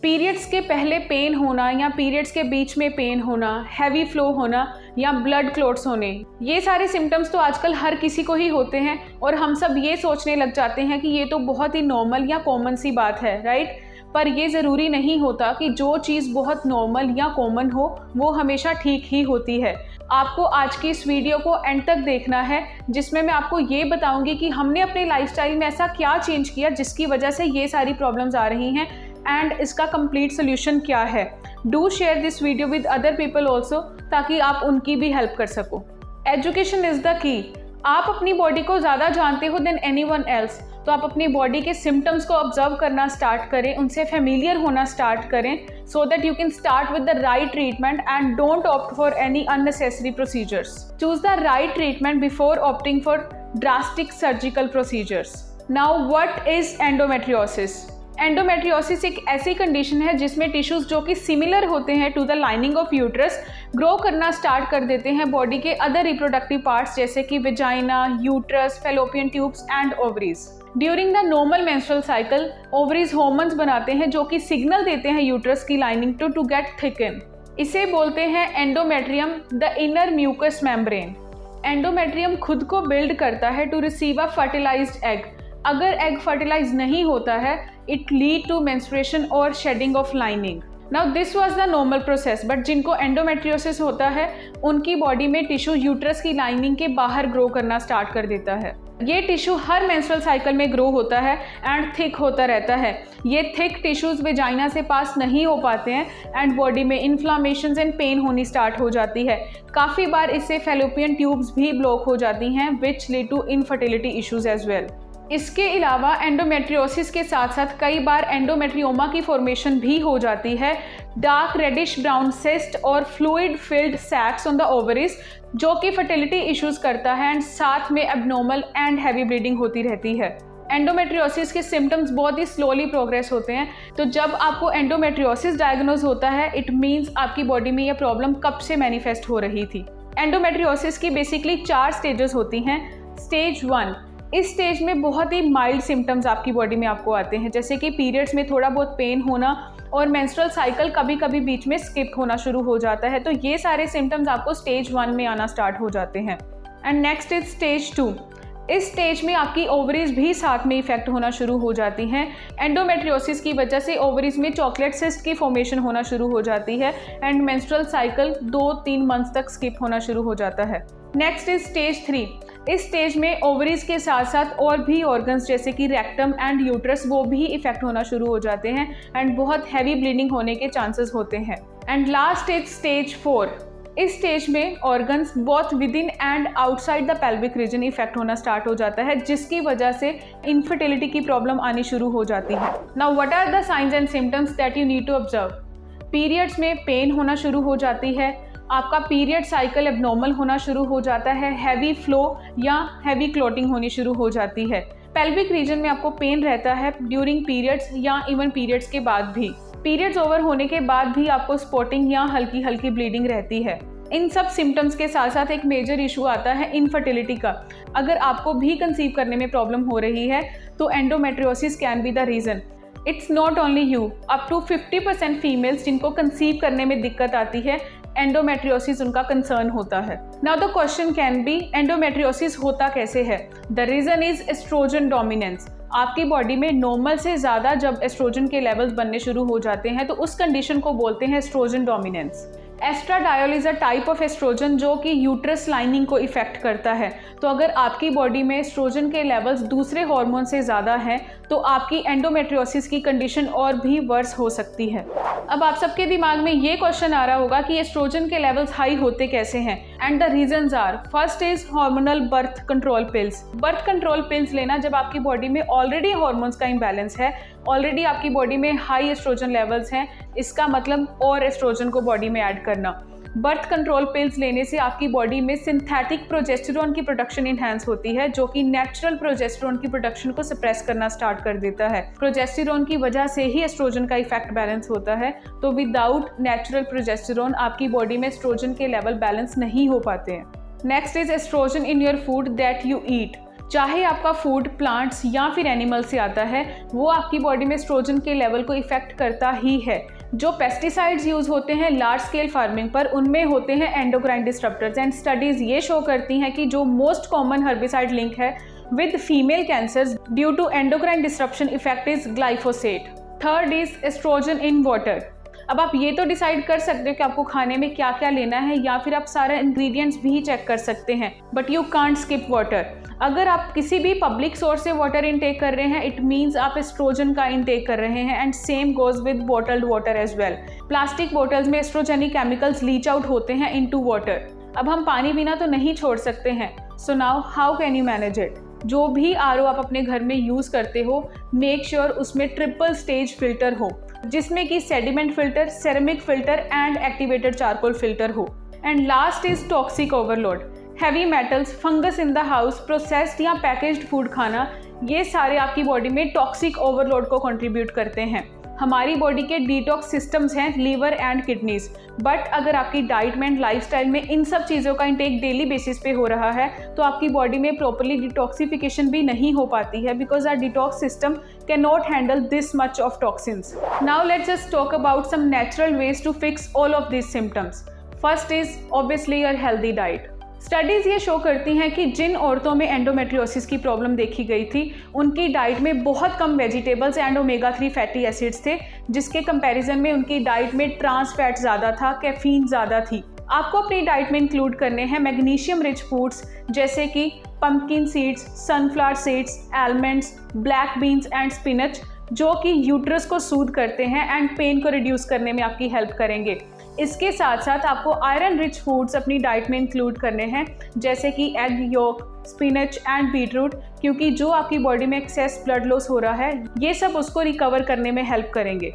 Periods के पहले pen होना या पीरियड्स के बीच में पेन होना, हैवी फ्लो होना या ब्लड क्लॉट्स होने, ये सारे सिम्टम्स तो आजकल हर किसी को ही होते हैं और हम सब ये सोचने लग जाते हैं कि ये तो बहुत ही नॉर्मल या कॉमन सी बात है, राइट। पर ये ज़रूरी नहीं होता कि जो चीज़ बहुत नॉर्मल या कॉमन हो वो हमेशा ठीक ही होती है। आपको आज की इस वीडियो को एंड तक देखना है, जिसमें मैं आपको ये बताऊंगी कि हमने अपने लाइफस्टाइल में ऐसा क्या चेंज किया जिसकी वजह से ये सारी प्रॉब्लम्स आ रही हैं एंड इसका कंप्लीट सोल्यूशन क्या है। Do share this video with other people also, ताकि आप उनकी भी हेल्प कर सको। Education is the key. आप अपनी बॉडी को ज़्यादा जानते हो देन एनीवन एल्स, तो आप अपनी बॉडी के सिम्टम्स को ऑब्जर्व करना स्टार्ट करें, उनसे फेमिलियर होना स्टार्ट करें, so that you can start with the right treatment and don't opt for any unnecessary procedures. Choose the right treatment before opting for drastic surgical procedures. Now what is endometriosis? Endometriosis एक ऐसी condition है जिसमें tissues जो कि similar होते हैं to the lining of uterus grow करना start कर देते हैं बॉडी के अदर रिप्रोडक्टिव पार्ट्स जैसे कि vagina, uterus, fallopian tubes and ovaries. During the normal menstrual cycle ovaries hormones बनाते हैं जो कि सिग्नल देते हैं यूट्रस की लाइनिंग टू गेट थिकन। इसे बोलते हैं endometrium, the inner mucus membrane. Endometrium खुद को बिल्ड करता है to receive a fertilised egg. अगर एग फर्टिलाइज नहीं होता है इट लीड टू मेंस्ट्रुएशन और shedding of lining. Now this was the normal process, but जिनको एंडोमेट्रियोसिस होता है उनकी बॉडी में टिश्यू यूट्रस की लाइनिंग के बाहर ग्रो करना स्टार्ट कर देता है। ये टिश्यू हर मेंस्ट्रुअल साइकिल में ग्रो होता है एंड थिक होता रहता है। ये थिक टिश्यूज वेजाइना से पास नहीं हो पाते हैं एंड बॉडी में इन्फ्लामेशंस एंड पेन होनी स्टार्ट हो जाती है। काफ़ी बार इससे फैलोपियन ट्यूब्स भी ब्लॉक हो जाती हैं which lead to infertility issues as well. इसके अलावा एंडोमेट्रियोसिस के साथ साथ कई बार एंडोमेट्रियोमा की फॉर्मेशन भी हो जाती है, डार्क रेडिश ब्राउन सिस्ट और fluid filled sacs on the ovaries, जो कि फर्टिलिटी इश्यूज करता है एंड साथ में एबनॉर्मल एंड हैवी ब्लीडिंग होती रहती है। एंडोमेट्रियोसिस के सिम्टम्स बहुत ही स्लोली प्रोग्रेस होते हैं, तो जब आपको एंडोमेट्रियोसिस डायग्नोज होता है इट मीन्स आपकी बॉडी में यह प्रॉब्लम कब से मैनिफेस्ट हो रही थी। एंडोमेट्रियोसिस की बेसिकली 4 स्टेजेस होती हैं। स्टेज 1, इस स्टेज में बहुत ही माइल्ड सिम्टम्स आपकी बॉडी में आपको आते हैं, जैसे कि पीरियड्स में थोड़ा बहुत पेन होना और मेंस्ट्रुअल साइकिल कभी कभी बीच में स्किप होना शुरू हो जाता है। तो ये सारे सिम्टम्स आपको स्टेज 1 में आना स्टार्ट हो जाते हैं। And next is stage 2। इस स्टेज में आपकी ओवरीज भी साथ में इफेक्ट होना शुरू हो जाती हैं। एंडोमेट्रियोसिस की वजह से ओवरीज में चॉकलेट सिस्ट की फॉर्मेशन होना शुरू हो जाती है एंड मेंस्ट्रुअल साइकिल 2-3 मंथ्स तक स्किप होना शुरू हो जाता है। Next is stage 3। इस स्टेज में ओवरीज के साथ साथ और भी ऑर्गन्स जैसे कि रेक्टम एंड यूट्रस वो भी इफेक्ट होना शुरू हो जाते हैं एंड बहुत हैवी ब्लीडिंग होने के चांसेस होते हैं। And last is stage 4। इस स्टेज में organs both with in and outside the pelvic region effect होना स्टार्ट हो जाता है, जिसकी वजह से इनफर्टिलिटी की प्रॉब्लम आनी शुरू हो जाती है। Now what are the signs and symptoms that you need to observe? Periods में पेन होना शुरू हो जाती है, आपका पीरियड साइकिल एबनॉर्मल होना शुरू हो जाता है, हैवी फ्लो या हैवी क्लॉटिंग होनी शुरू हो जाती है, पेल्विक रीजन में आपको पेन रहता है ड्यूरिंग पीरियड्स या इवन पीरियड्स के बाद भी, पीरियड्स ओवर होने के बाद भी आपको स्पॉटिंग या हल्की हल्की ब्लीडिंग रहती है। इन सब सिम्टम्स के साथ साथ एक मेजर इशू आता है इनफर्टिलिटी का। अगर आपको भी कंसीव करने में प्रॉब्लम हो रही है तो endometriosis can be the reason. It's not only you, up to 50% females जिनको कंसीव करने में दिक्कत आती है एंडोमेट्रियोसिस उनका कंसर्न होता है। Now the question can be endometriosis होता कैसे है? The reason is estrogen dominance. आपकी बॉडी में नॉर्मल से ज़्यादा जब एस्ट्रोजन के लेवल्स बनने शुरू हो जाते हैं तो उस कंडीशन को बोलते हैं estrogen dominance. Estradiol is a type of estrogen जो कि यूट्रस लाइनिंग को इफेक्ट करता है। तो अगर आपकी बॉडी में एस्ट्रोजन के लेवल्स दूसरे हार्मोन से ज़्यादा हैं तो आपकी एंडोमेट्रियोसिस की कंडीशन और भी वर्स हो सकती है। अब आप सबके दिमाग में ये क्वेश्चन आ रहा होगा कि एस्ट्रोजन के लेवल्स हाई होते कैसे हैं, and the reasons are, first is hormonal birth control pills. Birth control pills लेना जब आपकी बॉडी में ऑलरेडी हार्मोन्स का इम्बैलेंस है, ऑलरेडी आपकी बॉडी में हाई एस्ट्रोजन लेवल्स हैं, इसका मतलब और एस्ट्रोजन को बॉडी में ऐड करना। बर्थ कंट्रोल पिल्स लेने से आपकी बॉडी में सिंथेटिक प्रोजेस्टेरोन की प्रोडक्शन इनहैंस होती है, जो कि नेचुरल प्रोजेस्टेरोन की प्रोडक्शन को सप्रेस करना स्टार्ट कर देता है। प्रोजेस्टेरोन की वजह से ही एस्ट्रोजन का इफेक्ट बैलेंस होता है, तो विदाउट नेचुरल प्रोजेस्टेरोन आपकी बॉडी में एस्ट्रोजन के लेवल बैलेंस नहीं हो पाते हैं। Next is estrogen in your food that you eat. चाहे आपका फूड प्लांट्स या फिर एनिमल से आता है, वो आपकी बॉडी में एस्ट्रोजन के लेवल को इफेक्ट करता ही है। जो पेस्टिसाइड्स यूज होते हैं लार्ज स्केल फार्मिंग पर, उनमें होते हैं एंडोक्राइन डिस्टरप्टर्स एंड स्टडीज ये शो करती हैं कि जो मोस्ट कॉमन हर्बिसाइड लिंक है with female cancers due to endocrine disruption effect is glyphosate. Third is estrogen in water. अब आप ये तो डिसाइड कर सकते हो कि आपको खाने में क्या क्या लेना है, या फिर आप सारे इंग्रेडिएंट्स भी चेक कर सकते हैं, but you can't skip water. अगर आप किसी भी पब्लिक सोर्स से वाटर इनटेक कर रहे हैं, इट मीन्स आप एस्ट्रोजन का इनटेक कर रहे हैं, and same goes with bottled water as well. Plastic bottles में एस्ट्रोजेनिक केमिकल्स लीच आउट होते हैं इनटू वाटर। अब हम पानी पीना तो नहीं छोड़ सकते हैं, so now how can you manage it? जो भी आरओ आप अपने घर में यूज़ करते हो, मेक श्योर उसमें ट्रिपल स्टेज फिल्टर हो, जिसमें कि sediment filter, ceramic filter and activated charcoal filter हो। And last is toxic overload. Heavy metals, fungus in the house, processed या पैकेज्ड फूड खाना, ये सारे आपकी बॉडी में टॉक्सिक ओवरलोड को कंट्रीब्यूट करते हैं। हमारी बॉडी के डिटॉक्स सिस्टम्स हैं लीवर एंड किडनीज, बट अगर आपकी डाइट में एंड लाइफस्टाइल में इन सब चीज़ों का इंटेक डेली बेसिस पे हो रहा है, तो आपकी बॉडी में प्रॉपरली डिटॉक्सिफिकेशन भी नहीं हो पाती है, because our detox system can not handle this much of toxins. Now let's just talk about some natural ways to fix all of this symptoms. First is obviously your healthy diet. Studies ये show करती हैं कि जिन औरतों में endometriosis की problem देखी गई थी, उनकी डाइट में बहुत कम vegetables and omega 3 fatty acids थे, जिसके कंपैरिजन में उनकी डाइट में ट्रांस फैट ज़्यादा था, कैफीन ज़्यादा थी। आपको अपनी डाइट में इंक्लूड करने हैं मैग्नीशियम रिच फूड्स जैसे कि pumpkin seeds, sunflower seeds, almonds, black beans and spinach, जो कि यूट्रस को सूद करते हैं एंड पेन को रिड्यूस करने में आपकी हेल्प करेंगे। इसके साथ साथ आपको आयरन रिच फूड्स अपनी डाइट में इंक्लूड करने हैं, जैसे कि egg yolk, spinach and beetroot, क्योंकि जो आपकी बॉडी में एक्सेस ब्लड लॉस हो रहा है, ये सब उसको रिकवर करने में हेल्प करेंगे।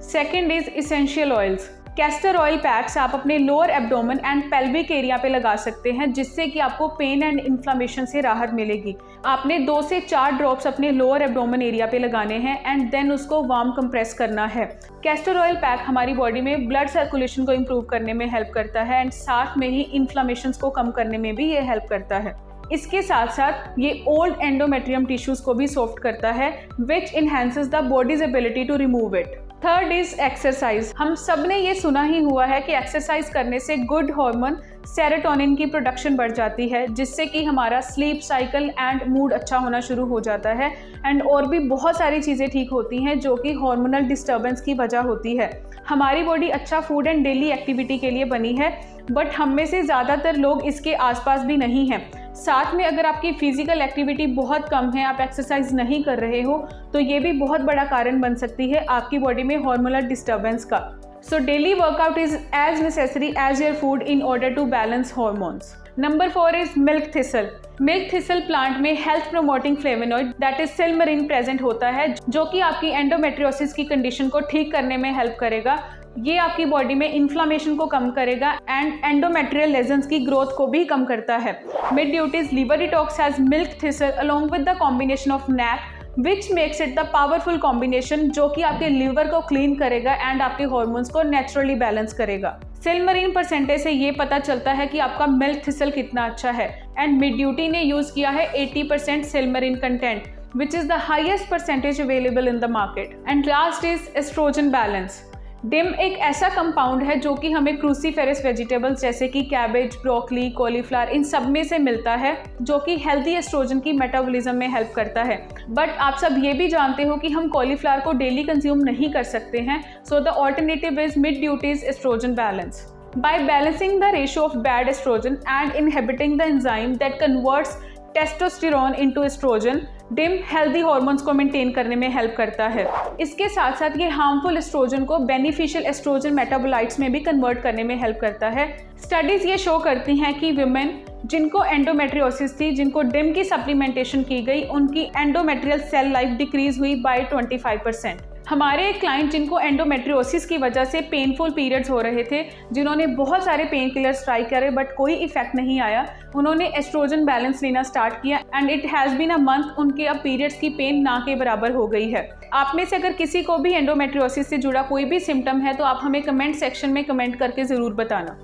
Second is essential oils. Castor oil PACS आप अपने lower abdomen and pelvic area पे लगा सकते हैं, जिससे कि आपको पेन एंड इन्फ्लामेशन से राहत मिलेगी। आपने 2 से 4 ड्रॉप्स अपने लोअर एब्डोमेन एरिया पे लगाने हैं एंड देन उसको वार्म कंप्रेस करना है। कैस्टर ऑयल पैक हमारी बॉडी में ब्लड सर्कुलेशन को इम्प्रूव करने में हेल्प करता है एंड साथ में ही इन्फ्लामेशन को कम करने में भी ये हेल्प करता है। इसके साथ साथ ये ओल्ड एंडोमेट्रियम टिश्यूज को भी सॉफ्ट करता है, which enhances the body's ability to remove it. Third is exercise. हम सब ने ये सुना ही हुआ है कि एक्सरसाइज करने से गुड हार्मोन सेरोटोनिन की प्रोडक्शन बढ़ जाती है, जिससे कि हमारा स्लीप साइकिल एंड मूड अच्छा होना शुरू हो जाता है, एंड और भी बहुत सारी चीज़ें ठीक होती हैं जो कि हार्मोनल डिस्टर्बेंस की वजह होती है। हमारी बॉडी अच्छा फूड एंड डेली एक्टिविटी के लिए बनी है, बट हम में से ज़्यादातर लोग इसके आसपास भी नहीं हैं। साथ में अगर आपकी फिजिकल एक्टिविटी बहुत कम है, आप एक्सरसाइज नहीं कर रहे हो, तो ये भी बहुत बड़ा कारण बन सकती है आपकी बॉडी में हार्मोनल डिस्टर्बेंस का। So daily workout is as necessary as your food in order to balance hormones. Number 4 is milk thistle. Milk thistle plant में health promoting flavonoid that is silymarin present होता है, जो कि आपकी endometriosis की condition को ठीक करने में हेल्प करेगा। ये आपकी बॉडी में इन्फ्लामेशन को कम करेगा एंड एंडोमेट्रियल लेजन्स की ग्रोथ को भी कम करता है। Mid duties liver detox has milk thistle along with the combination of NAC, which makes it the powerful combination, जो कि आपके लिवर को क्लीन करेगा एंड आपके हॉर्मोन्स को नेचुरली बैलेंस करेगा। सिल्मरिन परसेंटेज से ये पता चलता है कि आपका मिल्क थिसल कितना अच्छा है, एंड मिड ड्यूटी ने यूज किया है 80% सिल्मरिन content, which is the highest percentage available in the market. And last is estrogen balance. Dim एक ऐसा कंपाउंड है जो कि हमें क्रूसीफेरस वेजिटेबल्स जैसे कि कैबेज, ब्रोकली, कॉलीफ्लावर, इन सब में से मिलता है, जो कि हेल्दी एस्ट्रोजन की मेटाबॉलिज्म में हेल्प करता है। बट आप सब ये भी जानते हो कि हम कॉलीफ्लावर को डेली कंज्यूम नहीं कर सकते हैं, so the alternative is mid duties estrogen balance. By balancing the ratio of bad estrogen and inhibiting the enzyme that converts testosterone into estrogen, DIM healthy hormones को मेंटेन करने में help करता है। इसके साथ साथ ये हार्मफुल एस्ट्रोजन को बेनिफिशियल एस्ट्रोजन मेटाबोलाइट्स में भी कन्वर्ट करने में हेल्प करता है। स्टडीज ये शो करती हैं कि विमेन जिनको एंडोमेट्रियोसिस थी, जिनको डिम की सप्लीमेंटेशन की गई, उनकी एंडोमेट्रियल सेल लाइफ डिक्रीज हुई बाय 25%। हमारे एक क्लाइंट जिनको एंडोमेट्रियोसिस की वजह से पेनफुल पीरियड्स हो रहे थे, जिन्होंने बहुत सारे पेन किलर्स ट्राई करे बट कोई इफेक्ट नहीं आया, उन्होंने एस्ट्रोजन बैलेंस लेना स्टार्ट किया and it has been a month उनके अब पीरियड्स की पेन ना के बराबर हो गई है। आप में से अगर किसी को भी एंडोमेट्रियोसिस से जुड़ा कोई भी सिम्टम है तो आप हमें कमेंट सेक्शन में कमेंट करके ज़रूर बताना।